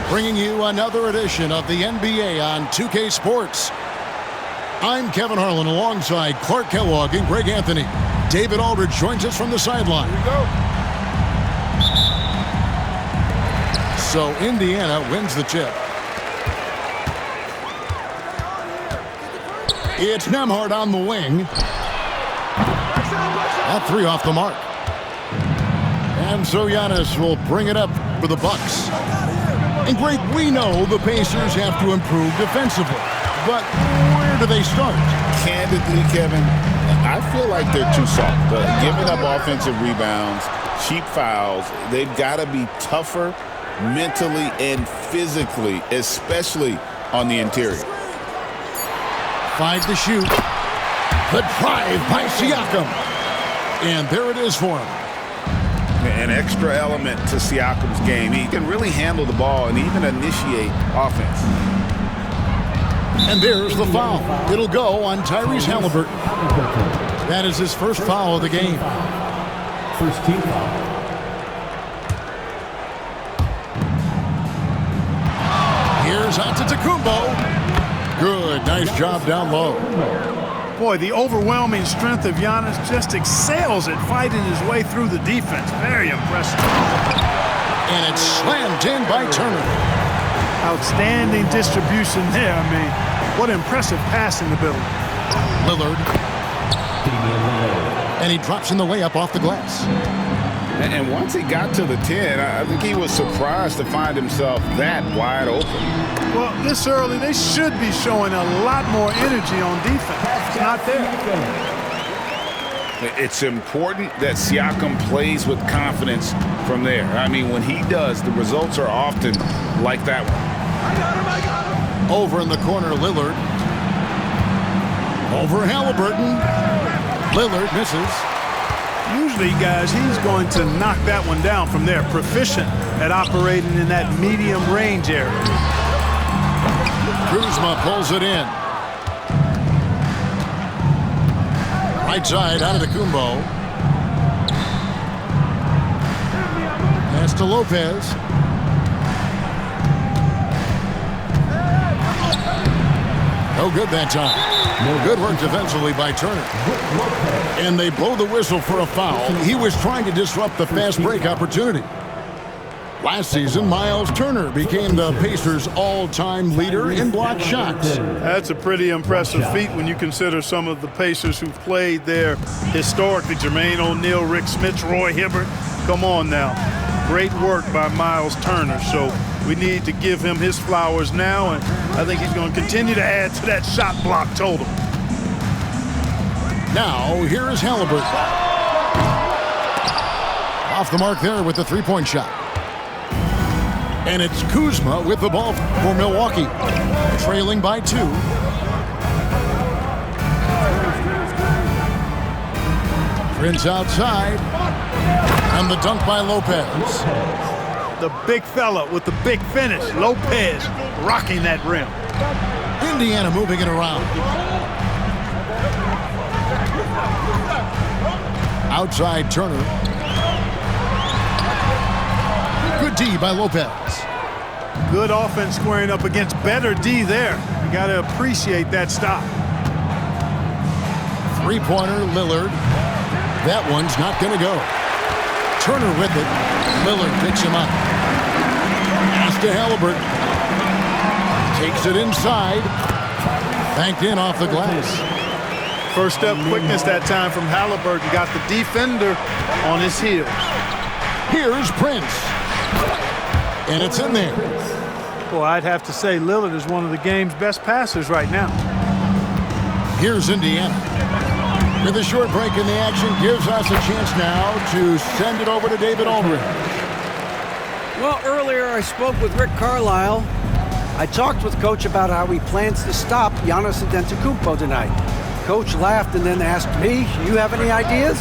bringing you another edition of the NBA on 2K Sports. I'm Kevin Harlan alongside Clark Kellogg and Greg Anthony. David Aldridge joins us from the sideline. Here we go. So Indiana wins the tip. It's Nembhard on the wing. That three off the mark. And so Giannis will bring it up for the Bucks. And Greg, we know the Pacers have to improve defensively. But where do they start? Candidly, Kevin, I feel like they're too soft. Giving up offensive rebounds, cheap fouls, they've got to be tougher mentally and physically, especially on the interior. 5 to shoot. The drive by Siakam. And there it is for him. An extra element to Siakam's game. He can really handle the ball and even initiate offense. And there's the foul. It'll go on Tyrese Halliburton. That is his first foul of the game. First team foul. Here's Antetokounmpo. Good, nice job down low. Boy, the overwhelming strength of Giannis just excels at fighting his way through the defense. Very impressive. And it's slammed in by Turner. Outstanding distribution there. I mean, what impressive passing ability. Lillard. And he drops in the layup off the glass. And once he got to the 10, I think he was surprised to find himself that wide open. Well, this early, they should be showing a lot more energy on defense. It's not there. It's important that Siakam plays with confidence from there. I mean, when he does, the results are often like that one. I got him. Over in the corner, Lillard. Over Halliburton. Lillard misses. Usually, guys, he's going to knock that one down from there. Proficient at operating in that medium range area. Kuzma pulls it in. Right side, Antetokounmpo. Pass to Lopez. No good that time. Good work defensively by Turner. And they blow the whistle for a foul. He was trying to disrupt the fast break opportunity. Last season, Miles Turner became the Pacers' all-time leader in block shots. That's a pretty impressive feat when you consider some of the Pacers who've played there historically. Jermaine O'Neal, Rick Smith, Roy Hibbert. Come on now. Great work by Miles Turner. So we need to give him his flowers now, and I think he's going to continue to add to that shot block total. Now, here is Halliburton. Off the mark there with the three-point shot. And it's Kuzma with the ball for Milwaukee. Trailing by 2. Prince outside. And the dunk by Lopez. The big fella with the big finish. Lopez rocking that rim. Indiana moving it around. Outside Turner. Good D by Lopez. Good offense squaring up against better D there. You got to appreciate that stop. Three-pointer, Lillard. That one's not going to go. Turner with it. Lillard picks him up. Pass to Halliburton. Takes it inside. Banked in off the glass. First step quickness that time from Halliburton. Got the defender on his heels. Here's Prince. And it's in there. Well, I'd have to say Lillard is one of the game's best passers right now. Here's Indiana. With a short break in the action, gives us a chance now to send it over to David Aldridge. Well, earlier I spoke with Rick Carlisle. I talked with Coach about how he plans to stop Giannis Antetokounmpo tonight. Coach laughed and then asked me, you have any ideas?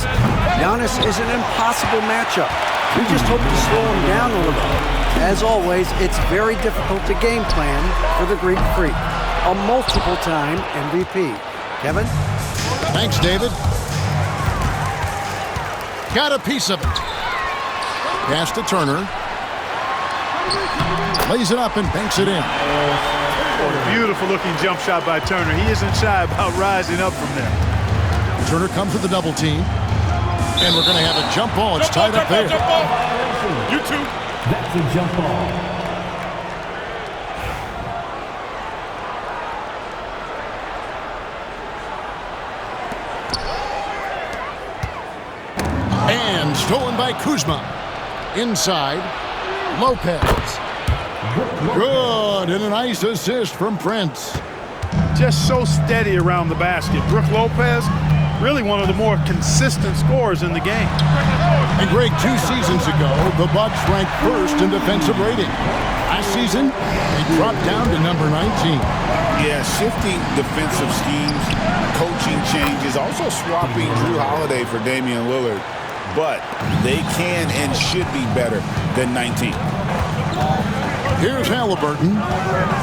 Giannis is an impossible matchup. We just hope to slow him down a little. As always, it's very difficult to game plan for the Greek Freak, a multiple-time MVP. Kevin? Thanks, David. Got a piece of it. Pass to Turner. Lays it up and banks it in. Beautiful looking jump shot by Turner. He isn't shy about rising up from there. Turner comes with the double team. And we're going to have a jump ball. It's tied up there. You too. That's a jump ball. And stolen by Kuzma. Inside, Lopez. Good, and a nice assist from Prince. Just so steady around the basket. Brook Lopez, really one of the more consistent scorers in the game. And Greg, 2 seasons ago, the Bucks ranked first in defensive rating. Last season, they dropped down to number 19. Yeah, shifting defensive schemes, coaching changes, also swapping Drew Holiday for Damian Lillard. But they can and should be better than 19. Here's Halliburton,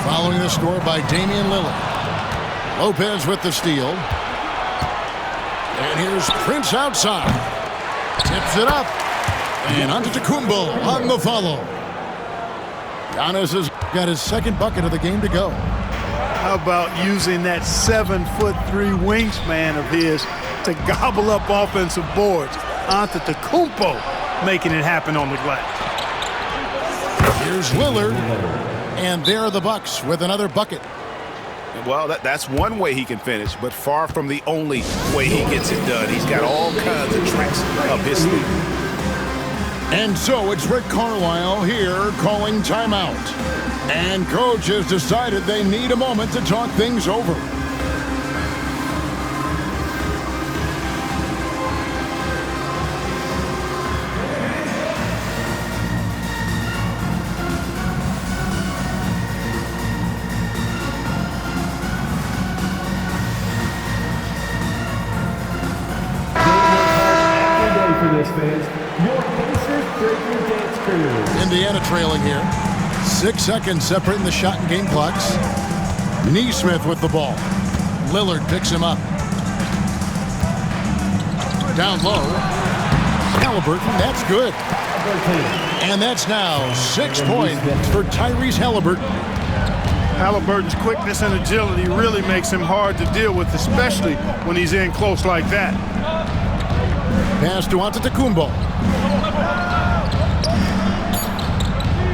following the score by Damian Lillard. Lopez with the steal. And here's Prince outside. Tips it up. And Antetokounmpo on the follow. Giannis has got his second bucket of the game to go. How about using that 7'3" wingspan of his to gobble up offensive boards? Antetokounmpo making it happen on the glass. Here's Lillard. And there are the Bucks with another bucket. Well, that's one way he can finish, but far from the only way he gets it done. He's got all kinds of tricks up his sleeve. And so it's Rick Carlisle here calling timeout. And coach has decided they need a moment to talk things over. Indiana trailing here. 6 seconds separating the shot and game clocks. Nesmith with the ball. Lillard picks him up. Down low. Halliburton, that's good. And that's now 6 points for Tyrese Halliburton. Halliburton's quickness and agility really makes him hard to deal with, especially when he's in close like that. Pass to Antetokounmpo.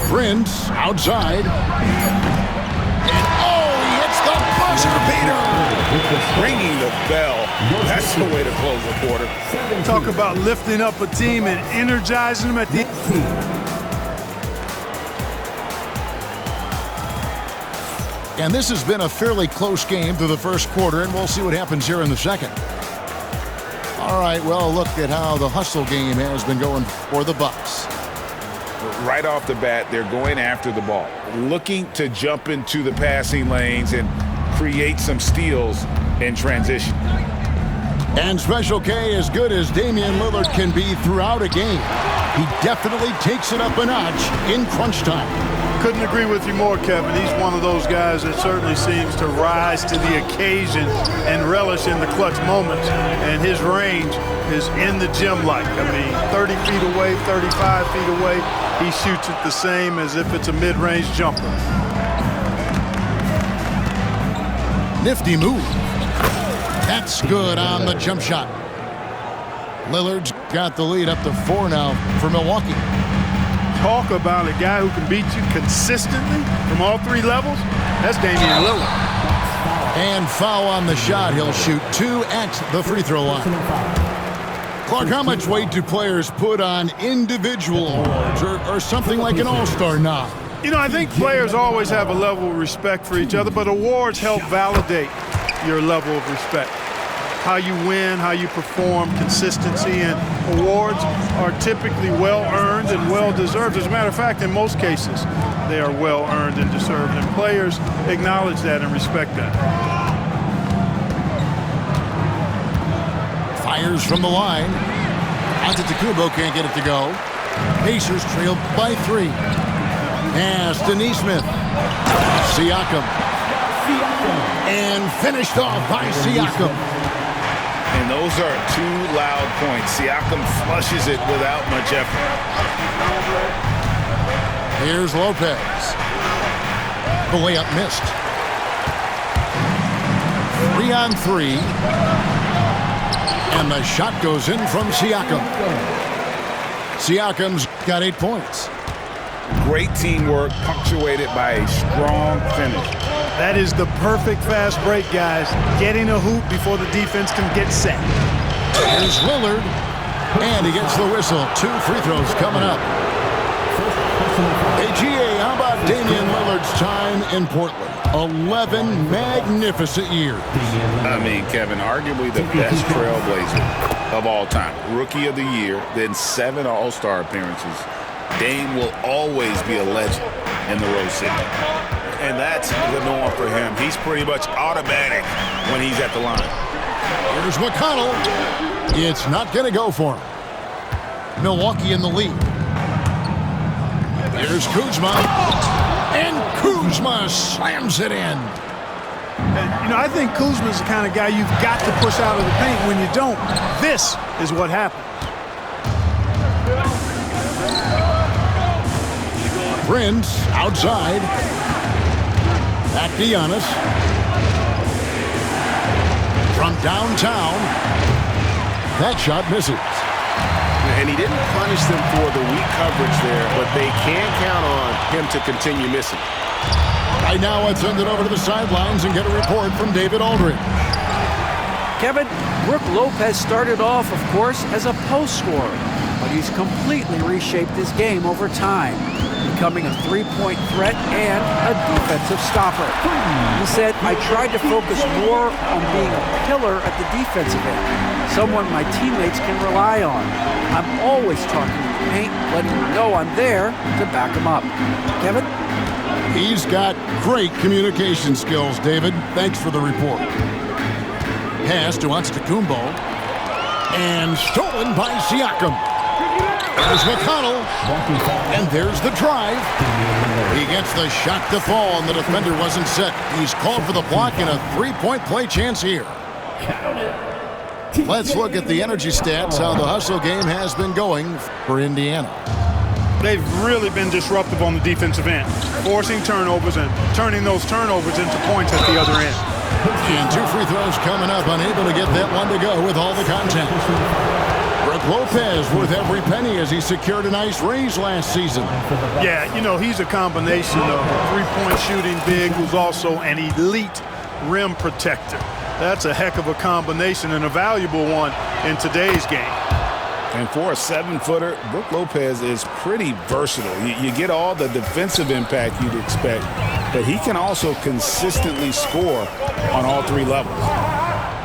Prince outside. And he hits the buzzer beater. Ringing the bell. That's the way to close the quarter. Talk about lifting up a team and energizing them at the And this has been a fairly close game through the first quarter, and we'll see what happens here in the second. All right, well, look at how the hustle game has been going for the Bucks. Right off the bat, they're going after the ball, looking to jump into the passing lanes and create some steals in transition. And Special K, as good as Damian Lillard can be throughout a game, he definitely takes it up a notch in crunch time. Couldn't agree with you more, Kevin. He's one of those guys that certainly seems to rise to the occasion and relish in the clutch moments. And his range is in the gym-like. I mean, 30 feet away, 35 feet away, he shoots it the same as if it's a mid-range jumper. Nifty move. That's good on the jump shot. Lillard's got the lead up to 4 now for Milwaukee. Talk about a guy who can beat you consistently from all 3 levels. That's Damian Lillard. And foul on the shot. He'll shoot 2 at the free throw line. Clark, how much weight do players put on individual awards or something like an all-star nod? You know, I think players always have a level of respect for each other, but awards help validate your level of respect. How you win, how you perform, consistency, and awards are typically well-earned and well-deserved. As a matter of fact, in most cases, they are well-earned and deserved, and players acknowledge that and respect that. Fires from the line. Antetokounmpo can't get it to go. Pacers trail by 3. Pass to Nesmith. Siakam. And finished off by Siakam. And those are 2 loud points. Siakam flushes it without much effort. Here's Lopez. The layup missed. 3-on-3. And the shot goes in from Siakam. Siakam's got 8 points. Great teamwork punctuated by a strong finish. That is the perfect fast break, guys. Getting a hoop before the defense can get set. Here's Lillard. And he gets the whistle. 2 free throws coming up. Hey, GA, how about Damian Lillard's time in Portland? 11 magnificent years. I mean, Kevin, arguably the best trailblazer of all time. Rookie of the year, then 7 All-Star appearances. Dame will always be a legend in the Rose City. And that's the norm for him. He's pretty much automatic when he's at the line. Here's McConnell. It's not going to go for him. Milwaukee in the lead. Here's Kuzma. And Kuzma slams it in. And, I think Kuzma's the kind of guy you've got to push out of the paint. When you don't, this is what happens. Prince outside. Back to Giannis. From downtown. That shot misses. And he didn't punish them for the weak coverage there, but they can count on him to continue missing. Right now, let's send it over to the sidelines and get a report from David Aldridge. Kevin, Brook Lopez started off, of course, as a post scorer, but he's completely reshaped his game over time, becoming a three-point threat and a defensive stopper. He said, I tried to focus more on being a pillar at the defensive end, someone my teammates can rely on. I'm always talking to the paint, letting them know I'm there to back them up. Kevin? He's got great communication skills, David. Thanks for the report. Pass to Antetokounmpo. And stolen by Siakam. There's McConnell. And there's the drive. He gets the shot to fall, and the defender wasn't set. He's called for the block and a three-point play chance here. Let's look at the energy stats, how the hustle game has been going for Indiana. They've really been disruptive on the defensive end, forcing turnovers and turning those turnovers into points at the other end. And 2 free throws coming up, unable to get that one to go with all the contact. Brook Lopez worth every penny as he secured a nice raise last season. Yeah, he's a combination of three-point shooting big who's also an elite rim protector. That's a heck of a combination and a valuable one in today's game. And for a 7-footer, Brook Lopez is pretty versatile. You get all the defensive impact you'd expect, but he can also consistently score on all 3 levels.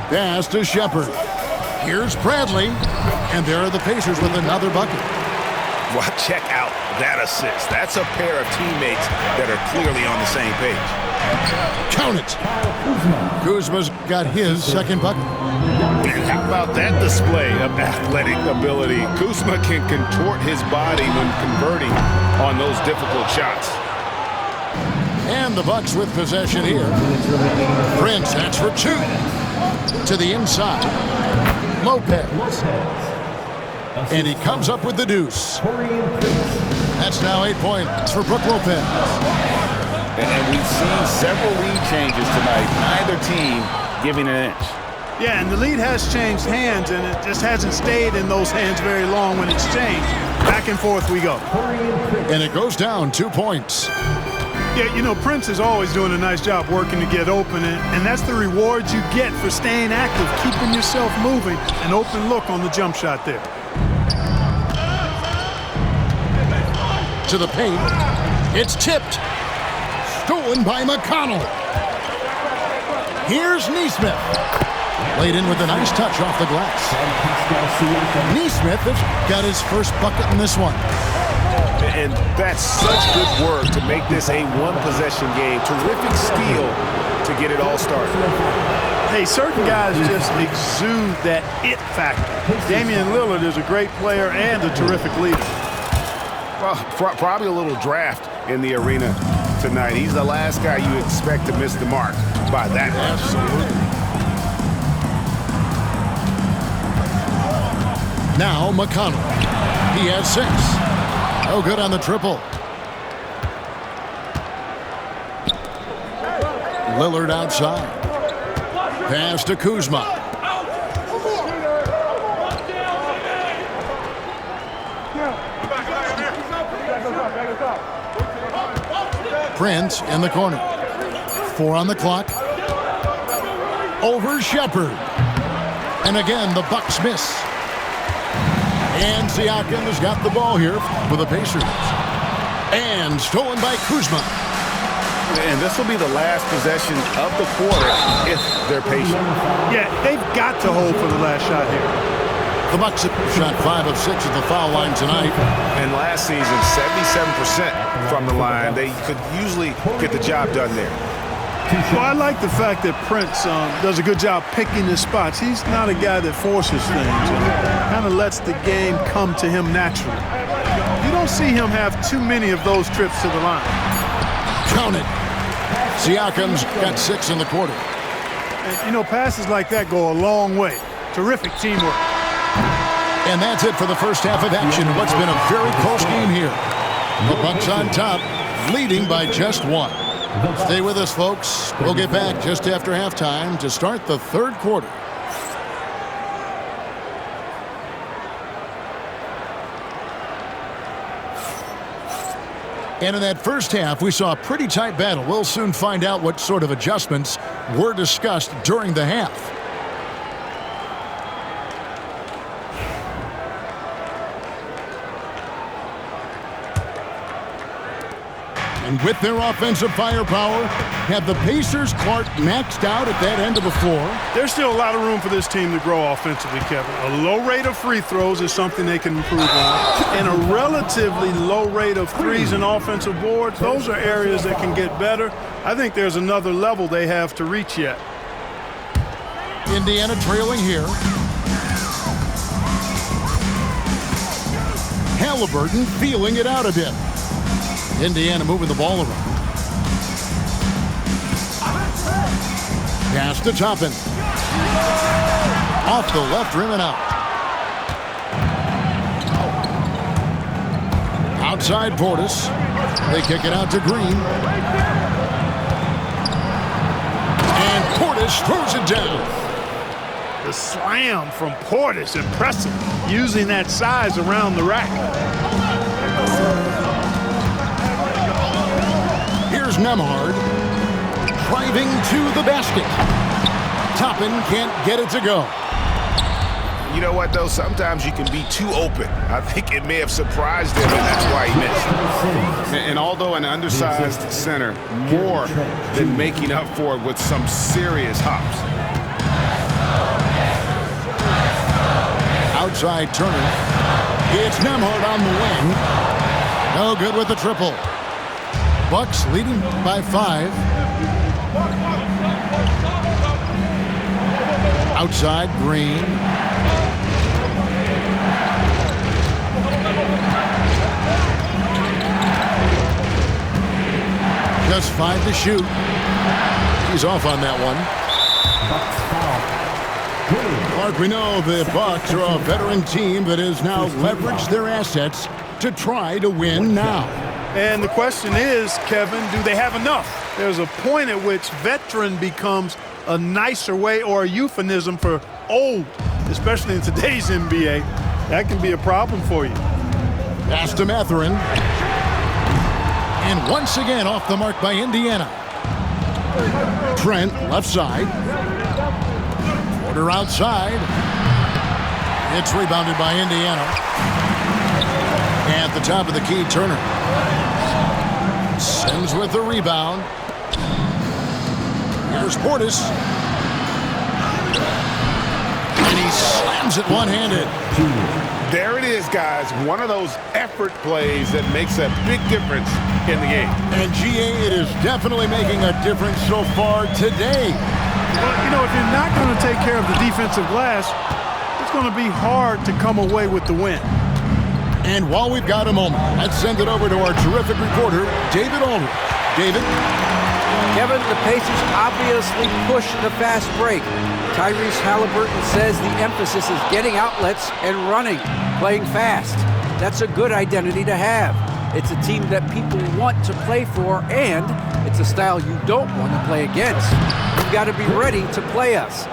Pass to Shepard. Here's Bradley. And there are the Pacers with another bucket. Well, check out that assist. That's a pair of teammates that are clearly on the same page. Count it. Kuzma's got his second bucket. And how about that display of athletic ability? Kuzma can contort his body when converting on those difficult shots. And the Bucks with possession here. Prince, that's for 2. To the inside. Lopez. And he comes up with the deuce. That's now 8 points for Brook Lopez. And we've seen several lead changes tonight, neither team giving an inch. Yeah, and the lead has changed hands, and it just hasn't stayed in those hands very long when it's changed. Back and forth we go. And it goes down 2 points. Yeah, Prince is always doing a nice job working to get open, and that's the reward you get for staying active, keeping yourself moving, an open look on the jump shot there. To the paint. It's tipped. Stolen by McConnell. Here's Nesmith. Laid in with a nice touch off the glass. Nesmith has got his first bucket in this one. And that's such good work to make this a one-possession game. Terrific steal to get it all started. Hey, certain guys just exude that it factor. Damian Lillard is a great player and a terrific leader. Well, probably a little draft in the arena tonight. He's the last guy you expect to miss the mark by that much. Absolutely. Now McConnell. He has 6. No good on the triple. Lillard outside. Pass to Kuzma. Prince in the corner. 4 on the clock. Over Shepherd. And again, the Bucks miss. And Siakam has got the ball here for the Pacers. And stolen by Kuzma. And this will be the last possession of the quarter if they're patient. Yeah, they've got to hold for the last shot here. The Bucks have shot 5 of 6 at the foul line tonight. And last season, 77% from the line. They could usually get the job done there. Well, I like the fact that Prince does a good job picking his spots. He's not a guy that forces things and kind of lets the game come to him naturally. You don't see him have too many of those trips to the line. Count it. Siakam's got 6 in the quarter. And, you know, passes like that go a long way. Terrific teamwork. And that's it for the first half of action. What's been a very close game here. The Bucks on top, leading by just 1. Stay with us, folks. We'll get back just after halftime to start the third quarter. And in that first half, we saw a pretty tight battle. We'll soon find out what sort of adjustments were discussed during the half. And with their offensive firepower, have the Pacers' Clark maxed out at that end of the floor? There's still a lot of room for this team to grow offensively, Kevin. A low rate of free throws is something they can improve on. And a relatively low rate of threes and offensive boards, those are areas that can get better. I think there's another level they have to reach yet. Indiana trailing here. Halliburton feeling it out a bit. Indiana moving the ball around. Pass to Toppin. Off the left rim and out. Outside Portis. They kick it out to Green. And Portis throws it down. The slam from Portis, impressive. Using that size around the rack. Here's Nembhard driving to the basket. Toppin can't get it to go. You know what, though? Sometimes you can be too open. I think it may have surprised him, and that's why he missed. And although an undersized center, more than making up for it with some serious hops. Outside Turner. It's Nembhard on the wing. No good with the triple. Bucks leading by 5. Outside Green. Just 5 to shoot. He's off on that one. Mark, we know the Bucks are a veteran team that has now leveraged their assets to try to win now. And the question is, Kevin, do they have enough? There's a point at which veteran becomes a nicer way or a euphemism for old, especially in today's NBA. That can be a problem for you. Pass to Mathurin. And once again off the mark by Indiana. Trent left side. Porter outside. It's rebounded by Indiana. At the top of the key, Turner. Sims with the rebound. Here's Portis. And he slams it one-handed. There it is, guys. One of those effort plays that makes a big difference in the game. And GA, it is definitely making a difference so far today. Well, you know, if you're not going to take care of the defensive glass, it's going to be hard to come away with the win. And while we've got a moment, let's send it over to our terrific reporter, David Aldridge. David? Kevin, the Pacers obviously push the fast break. Tyrese Halliburton says the emphasis is getting outlets and running, playing fast. That's a good identity to have. It's a team that people want to play for, and it's a style you don't want to play against. You've got to be ready to play us.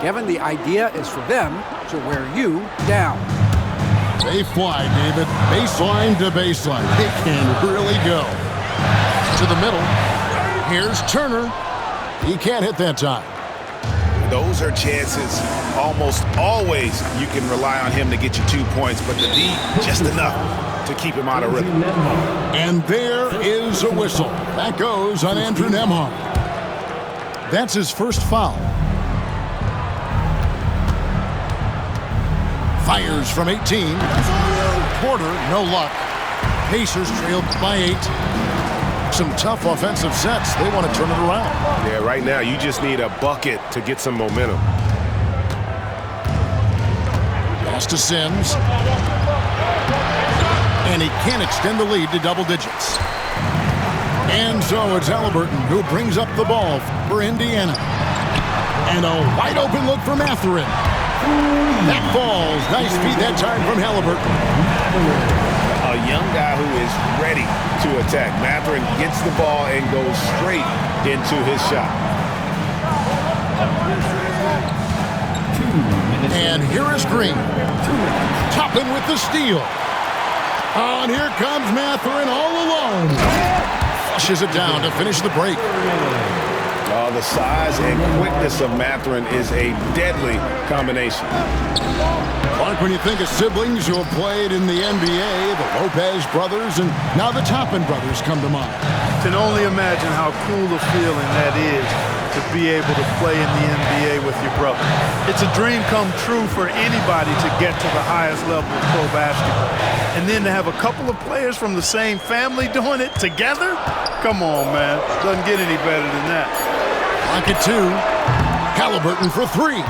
Kevin, the idea is for them to wear you down. They fly, David. Baseline to baseline. They can really go. To the middle. Here's Turner. He can't hit that time. Those are chances. Almost always you can rely on him to get you 2 points, but the D, just enough to keep him out of rhythm. And there is a whistle. That goes on Andrew Nembhard. That's his first foul. Fires from 18. Porter, no luck. Pacers trailed by 8. Some tough offensive sets. They want to turn it around. Yeah, right now you just need a bucket to get some momentum. Pass to Sims. And he can't extend the lead to double digits. And so it's Halliburton who brings up the ball for Indiana. And a wide open look for Mathurin. That falls. Nice feed that time from Halliburton. A young guy who is ready to attack. Mathurin gets the ball and goes straight into his shot. And here is Green. Toppin with the steal. Oh, and here comes Mathurin all alone. Flushes it down to finish the break. Oh, the size and quickness of Mathurin is a deadly combination. Clark, when you think of siblings who have played in the NBA, the Lopez brothers, and now the Toppin brothers come to mind. Can only imagine how cool a feeling that is to be able to play in the NBA with your brother. It's a dream come true for anybody to get to the highest level of pro basketball. And then to have a couple of players from the same family doing it together? Come on, man. Doesn't get any better than that. Clock at 2. Halliburton for 3.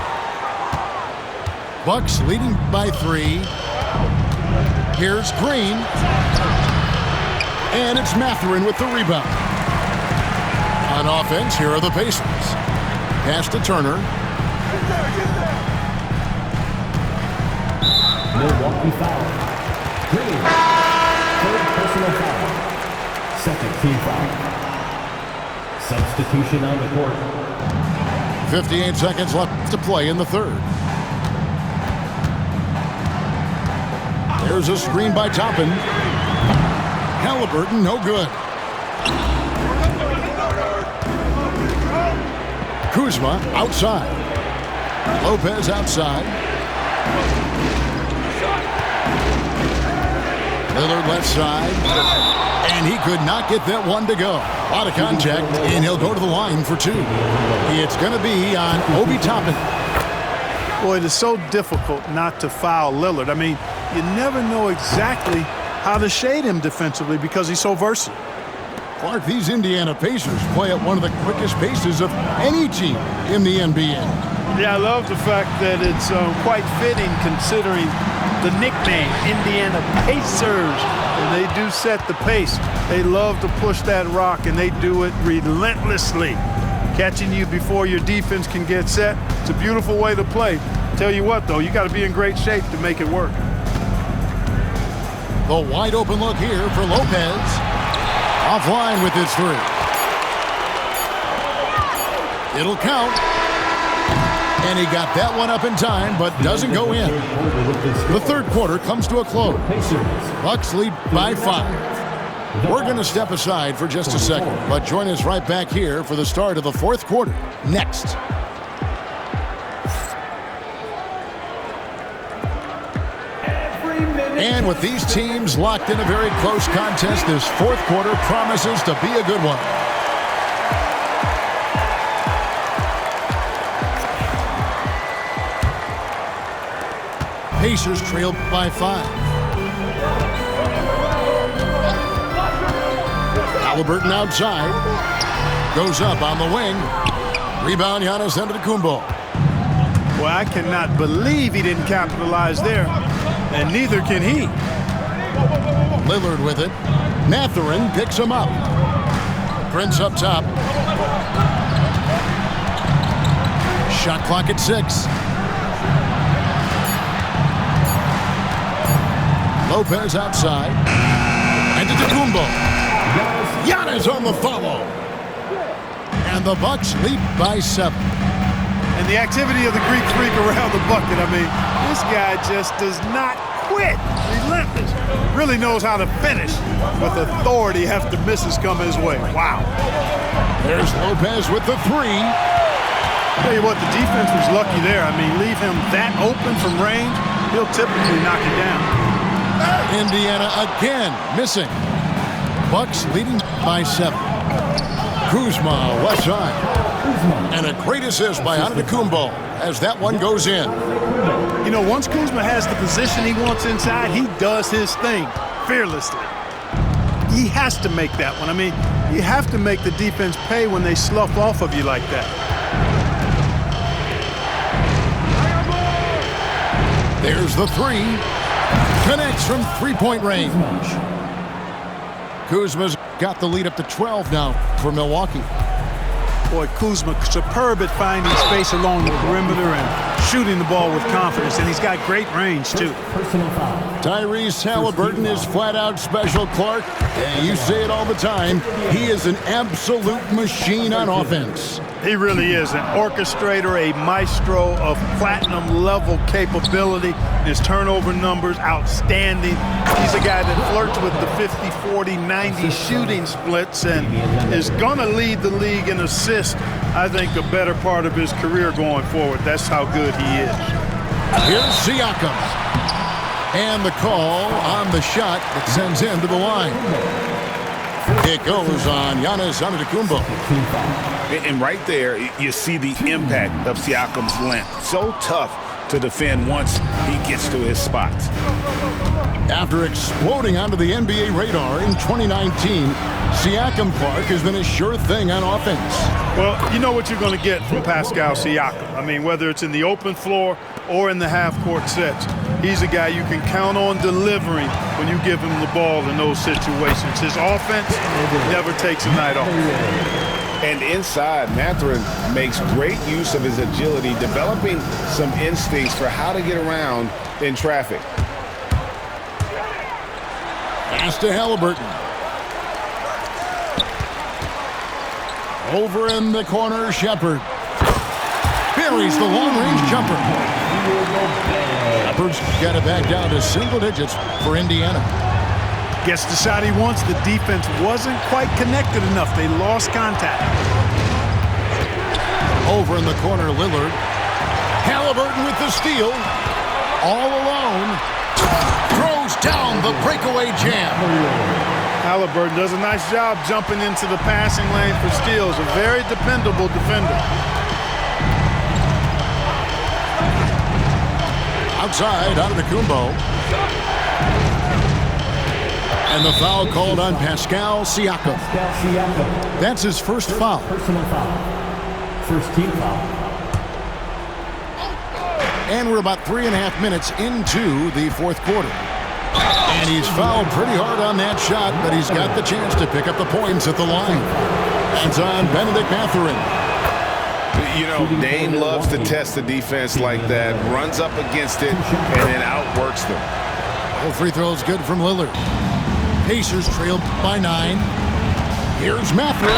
Bucks leading by 3. Here's Green. And it's Mathurin with the rebound. On offense, here are the Pacers. Pass to Turner. Milwaukee foul. Green. Third personal foul. Second team foul. Substitution on the court. 58 seconds left to play in the third. There's a screen by Toppin. Halliburton, no good. Kuzma outside. Lopez outside. Lillard left side. And he could not get that one to go. A lot of contact, and he'll go to the line for 2. It's going to be on Obi Toppin. Boy, it is so difficult not to foul Lillard. I mean, you never know exactly how to shade him defensively because he's so versatile. Clark, these Indiana Pacers play at one of the quickest paces of any team in the NBA. Yeah, I love the fact that it's quite fitting considering the nickname, Indiana Pacers. And they do set the pace. They love to push that rock, and they do it relentlessly. Catching you before your defense can get set. It's a beautiful way to play. Tell you what, though, you got to be in great shape to make it work. The wide open look here for Lopez. Offline with his 3. It'll count. And he got that one up in time, but doesn't go in. The third quarter comes to a close. Bucks lead by 5. We're going to step aside for just a second, but join us right back here for the start of the fourth quarter next. And with these teams locked in a very close contest, this fourth quarter promises to be a good one. Pacers trailed by 5. Halliburton outside. Goes up on the wing. Rebound, Giannis Antetokounmpo. Well, I cannot believe he didn't capitalize there. And neither can he. Lillard with it. Mathurin picks him up. Prince up top. Shot clock at 6. Lopez outside. And to Antetokounmpo. Giannis on the follow. And the Bucks lead by 7. And the activity of the Greek freak around the bucket, I mean, this guy just does not quit. Relentless. Really knows how to finish with authority after misses come his way. Wow. There's Lopez with the 3. Tell you what, the defense was lucky there. I mean, leave him that open from range, he'll typically knock it down. Indiana again missing. Bucks leading by 7. Kuzma, left side. And a great assist by Antetokounmpo as that one goes in. You know, once Kuzma has the position he wants inside, he does his thing fearlessly. He has to make that one. I mean, you have to make the defense pay when they slough off of you like that. There's the 3. Connects from three-point range. Kuzma's got the lead up to 12 now for Milwaukee. Boy, Kuzma, superb at finding space along the perimeter and shooting the ball with confidence, and he's got great range, too. Personal foul. Tyrese Halliburton is flat-out special, Clark. And you say it all the time. He is an absolute machine on offense. He really is an orchestrator, a maestro of platinum-level capability. His turnover numbers, outstanding. He's a guy that flirts with the 50, 40, 90 shooting splits and is going to lead the league in assists, I think, a better part of his career going forward. That's how good he is. Here's Siakam. And the call on the shot that sends him to the line. It goes on Giannis Antetokounmpo. And right there, you see the impact of Siakam's length. So tough to defend once he gets to his spots. After exploding onto the NBA radar in 2019, Siakam, Clark, has been a sure thing on offense. Well, you know what you're going to get from Pascal Siakam. I mean, whether it's in the open floor or in the half-court sets, he's a guy you can count on delivering when you give him the ball in those situations. His offense never takes a night off. And inside, Mathurin makes great use of his agility, developing some instincts for how to get around in traffic. Pass to Halliburton. Over in the corner, Shepard. Buries the long-range jumper. Shepard's got it back down to single digits for Indiana. Gets the shot he wants. The defense wasn't quite connected enough. They lost contact. Over in the corner, Lillard. Halliburton with the steal. All alone. Throws down the breakaway jam. Halliburton does a nice job jumping into the passing lane for steals. A very dependable defender. Outside, Antetokounmpo. And the foul called on Pascal Siakam. That's his first foul. Personal foul. First team foul. And we're about 3.5 minutes into the fourth quarter. And he's fouled pretty hard on that shot, but he's got the chance to pick up the points at the line. It's on Benedict Mathurin. You know, Dame loves to test the defense like that, runs up against it, and then outworks them. All free throws good from Lillard. Pacers trailed by 9. Here's Mathurin.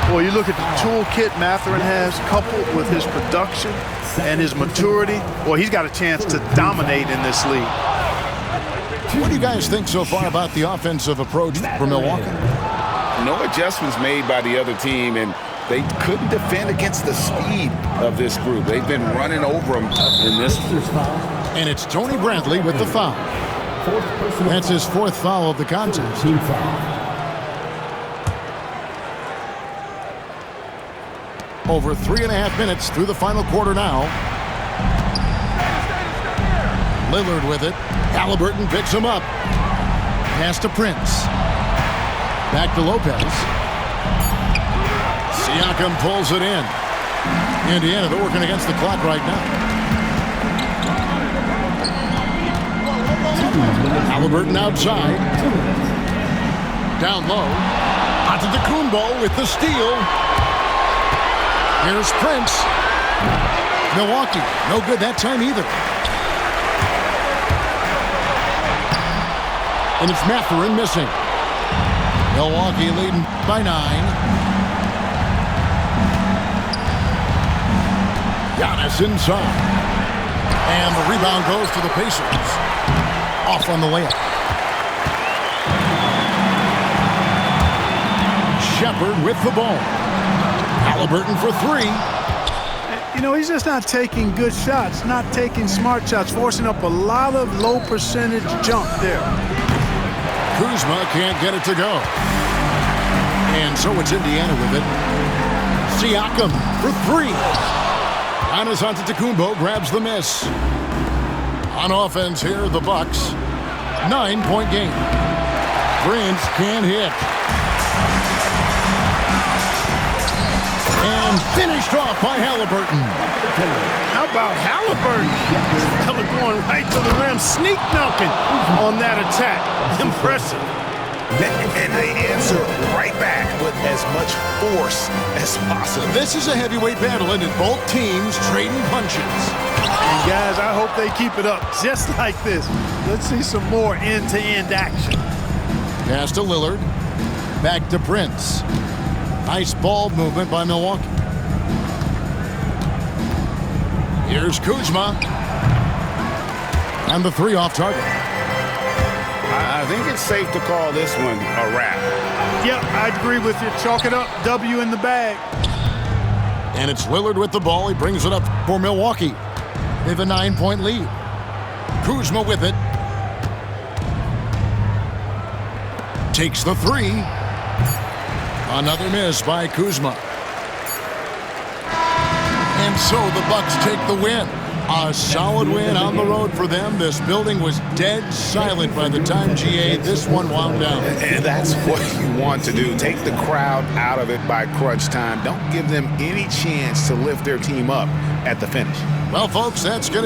Well, you look at the toolkit Mathurin has, coupled with his production and his maturity. Well, he's got a chance to dominate in this league. What do you guys think so far about the offensive approach for Milwaukee? No adjustments made by the other team, and they couldn't defend against the speed of this group. They've been running over them in this. And it's Tony Bradley with the foul. That's his fourth foul of the contest. Team foul. Over 3.5 minutes through the final quarter now. Lillard with it. Halliburton picks him up. Pass to Prince. Back to Lopez. Siakam pulls it in. Indiana, they're working against the clock right now. Halliburton outside. Down low. Antetokounmpo with the steal. Here's Prince. Milwaukee, no good that time either. And it's Mathurin missing. Milwaukee leading by 9. Giannis inside. And the rebound goes to the Pacers. Off on the layup. Shepard with the ball. Halliburton for 3. You know, he's just not taking good shots, not taking smart shots, forcing up a lot of low percentage jump there. Kuzma can't get it to go. And so it's Indiana with it. Siakam for 3. Giannis Antetokounmpo grabs the miss. On offense here, the Bucks. 9-point game. Prince can't hit. And finished off by Halliburton. How about Halliburton? Fella going right to the rim, sneak dunking on that attack. Impressive. And they answer right back with as much force as possible. This is a heavyweight battle, and both teams trading punches. And guys, I hope they keep it up just like this. Let's see some more end-to-end action. Pass to Lillard. Back to Prince. Nice ball movement by Milwaukee. Here's Kuzma. And the 3 off target. I think it's safe to call this one a wrap. Yep, I'd agree with you. Chalk it up. W in the bag. And it's Lillard with the ball. He brings it up for Milwaukee. They have a 9-point lead. Kuzma with it. Takes the 3. Another miss by Kuzma. And so the Bucks take the win. A solid win on the road for them. This building was dead silent by the time, GA, this one wound down. And that's what you want to do. Take the crowd out of it by crunch time. Don't give them any chance to lift their team up at the finish. Well, folks, that's going to